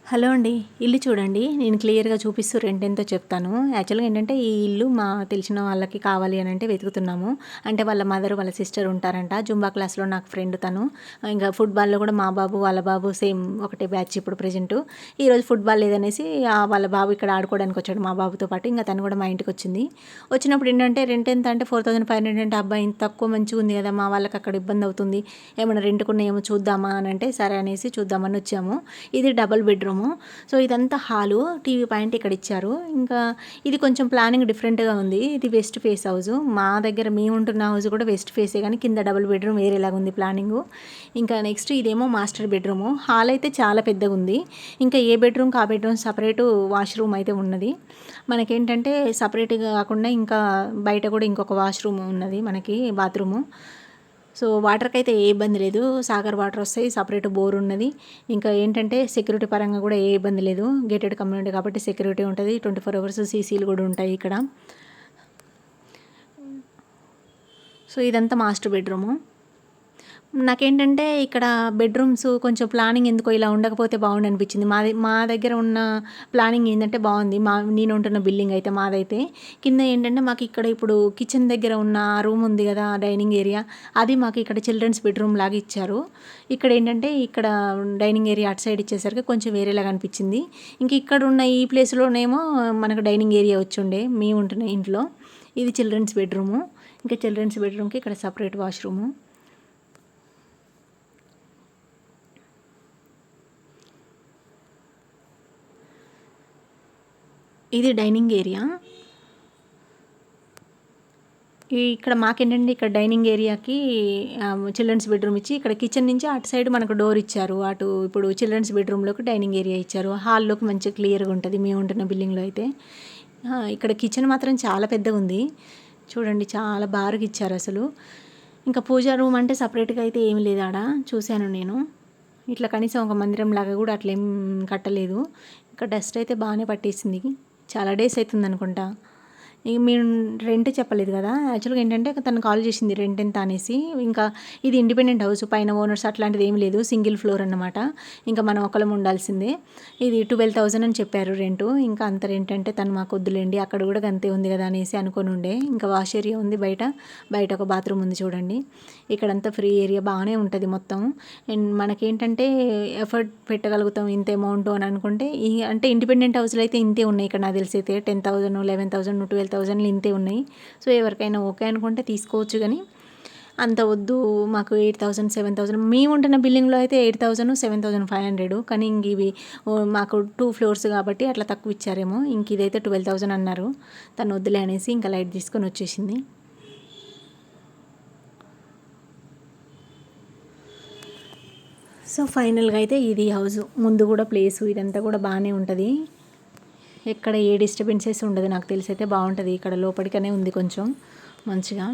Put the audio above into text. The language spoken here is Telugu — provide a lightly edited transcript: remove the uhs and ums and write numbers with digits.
హలో అండి. ఇల్లు చూడండి. నేను క్లియర్‌గా చూపిస్తూ రెంట్ ఎంతో చెప్తాను. యాక్చువల్‌గా ఏంటంటే ఈ ఇల్లు మా తెలిసిన వాళ్ళకి కావాలి అని అంటే వెతుకుతున్నాము. అంటే వాళ్ళ మదర్, వాళ్ళ సిస్టర్ ఉంటారంట. జుంబా క్లాస్‌లో నాకు ఫ్రెండ్ తను. ఇంకా ఫుట్‌బాల్‌లో కూడా మా బాబు, వాళ్ళ బాబు సేమ్ ఒకటే బ్యాచ్ ఇప్పుడు ప్రెజెంటు. ఈరోజు ఫుట్‌బాల్ లేదనేసి వాళ్ళ బాబు ఇక్కడ ఆడుకోవడానికి వచ్చాడు మా బాబుతో పాటు. ఇంక తను కూడా మా ఇంటికొచ్చింది. వచ్చినప్పుడు ఏంటంటే రెంట్ ఎంత అంటే 4500 అంటే అబ్బా! ఇంత తక్కువ మంచిగుంది కదా! మా వాళ్ళకి అక్కడ ఇబ్బంది అవుతుంది. ఏమైనా రెంట్‌కున్నాయేమో చూద్దామా అని అంటే సరే అనేసి చూద్దామని వచ్చాము. ఇది డబుల్ బెడ్‌రూము. సో ఇదంతా హాలు. టీవీ పాయింట్ ఇక్కడ ఇచ్చారు. ఇంకా ఇది కొంచెం ప్లానింగ్ డిఫరెంట్‌గా ఉంది. ఇది వెస్ట్ ఫేస్ హౌసు. మా దగ్గర మేము ఉంటున్న హౌస్ కూడా వెస్ట్ ఫేసే కానీ కింద డబుల్ బెడ్‌రూమ్ వేరేలాగా ఉంది ప్లానింగు. ఇంకా నెక్స్ట్ ఇదేమో మాస్టర్ బెడ్‌రూము. హాల్ అయితే చాలా పెద్దగుంది. ఇంకా ఏ బెడ్‌రూమ్‌కి ఆ బెడ్‌రూమ్ సపరేటు వాష్‌రూమ్ అయితే ఉన్నది. మనకేంటంటే సపరేట్‌గా కాకుండా ఇంకా బయట కూడా ఇంకొక వాష్‌రూమ్ ఉన్నది మనకి బాత్రూము. సో వాటర్‌కైతే ఏ ఇబ్బంది లేదు. సాగర్ వాటర్ వస్తాయి. సపరేట్ బోర్ ఉన్నది. ఇంకా ఏంటంటే సెక్యూరిటీ పరంగా కూడా ఏ ఇబ్బంది లేదు. గేటెడ్ కమ్యూనిటీ కాబట్టి సెక్యూరిటీ ఉంటది. 24 అవర్స్ సీసీలు కూడా ఉంటాయి ఇక్కడ. సో ఇదంతా మాస్టర్ బెడ్‌రూము. నాకేంటంటే ఇక్కడ బెడ్‌రూమ్స్ కొంచెం ప్లానింగ్ ఎందుకో ఇలా ఉండకపోతే బాగుండనిపించింది. మా దగ్గర ఉన్న ప్లానింగ్ ఏందంటే బాగుంది. నేను ఉంటున్న బిల్డింగ్ అయితే మాదైతే. కింద ఏంటంటే మాకు ఇక్కడ ఇప్పుడు కిచెన్ దగ్గర ఉన్న రూమ్ ఉంది కదా! Dining area. అది మాకు ఇక్కడ చిల్డ్రన్స్ బెడ్‌రూమ్ లాగా ఇచ్చారు. ఇక్కడ ఏంటంటే ఇక్కడ డైనింగ్ ఏరియా అటు సైడ్ ఇచ్చేసరికి కొంచెం వేరేలాగా అనిపించింది. ఇంక ఇక్కడ ఉన్న ఈ ప్లేస్‌లోనేమో మనకు డైనింగ్ ఏరియా వచ్చుండే మేము ఉంటున్న ఇంట్లో. ఇది చిల్డ్రన్స్ బెడ్‌రూము. ఇంకా చిల్డ్రన్స్ బెడ్‌రూమ్‌కి ఇక్కడ సెపరేట్ వాష్‌రూము. ఇది డైనింగ్ ఏరియా. ఇక్కడ మాకేంటంటే ఇక్కడ డైనింగ్ ఏరియాకి చిల్డ్రన్స్ బెడ్‌రూమ్ ఇచ్చి ఇక్కడ కిచెన్ నుంచి అటు సైడ్ మనకు డోర్ ఇచ్చారు. అటు ఇప్పుడు చిల్డ్రన్స్ బెడ్‌రూమ్‌లోకి డైనింగ్ ఏరియా ఇచ్చారు. హాల్‌లోకి మంచిగా క్లియర్‌గా ఉంటది మేము ఉంటున్న బిల్డింగ్‌లో అయితే. ఇక్కడ కిచెన్ మాత్రం చాలా పెద్దగుంది. చూడండి చాలా బారుగా ఇచ్చారు అసలు. ఇంకా పూజా రూమ్ అంటే సపరేట్‌గా అయితే ఏమి లేదు ఆడ. చూశాను నేను. ఇట్లా కనీసం ఒక మందిరం లాగా కూడా అట్లేం కట్టలేదు. ఇంకా డస్ట్ అయితే బాగానే పట్టేసింది. చాలా డేస్ అవుతుందనుకుంటా. మేము రెంట్ చెప్పలేదు కదా! యాక్చువల్‌గా ఏంటంటే తను కాల్ చేసింది రెంట్ ఎంత అనేసి. ఇంకా ఇది ఇండిపెండెంట్ హౌస్. పైన ఓనర్స్ అట్లాంటిది ఏమి లేదు. సింగిల్ ఫ్లోర్ అన్నమాట. ఇంకా మనం ఒక్కళ్ళం ఉండాల్సిందే. ఇది 12,000 అని చెప్పారు రెంటు. ఇంకా అంత రెంట్ అంటే తను మాకు వద్దులేండి. అక్కడ కూడా గంతే ఉంది కదా అనేసి అనుకోని ఉండే. ఇంకా వాష్ ఏరియా ఉంది బయట. బయట ఒక బాత్రూమ్ ఉంది చూడండి. ఇక్కడంతా ఫ్రీ ఏరియా బాగానే ఉంటది మొత్తం. అండ్ మనకేంటంటే ఎఫర్ట్ పెట్టగలుగుతాం ఇంత అమౌంట్ అని అనుకుంటే అంటే ఇండిపెండెంట్ హౌస్‌లో అయితే ఇంతే ఉన్నాయి ఇక్కడ నాకు తెలిసి అయితే 10,000, 11,000, 12,000 ఇంతే ఉన్నాయి. సో ఎవరికైనా ఓకే అనుకుంటే తీసుకోవచ్చు కానీ అంత వద్దు మాకు 8,000, 7,000 మేము ఉంటున్న బిల్డింగ్‌లో అయితే 8,000, 7,500 కానీ ఇంక ఇవి మాకు 2 ఫ్లోర్స్ కాబట్టి అట్లా తక్కువ ఇచ్చారేమో. ఇంక ఇదైతే 12,000 అన్నారు. తను వద్దులే అనేసి ఇంకా లైట్ తీసుకొని వచ్చేసింది. సో ఫైనల్‌గా అయితే ఇది హౌసు. ముందు కూడా ప్లేసు ఇదంతా కూడా బాగానే ఉంటది. ఎక్కడ ఏ డిస్టర్బెన్సెస్ ఉండదు. నాకు తెలిసైతే బాగుంటది. ఇక్కడ లోపలికనే ఉంది కొంచెం మంచిగా.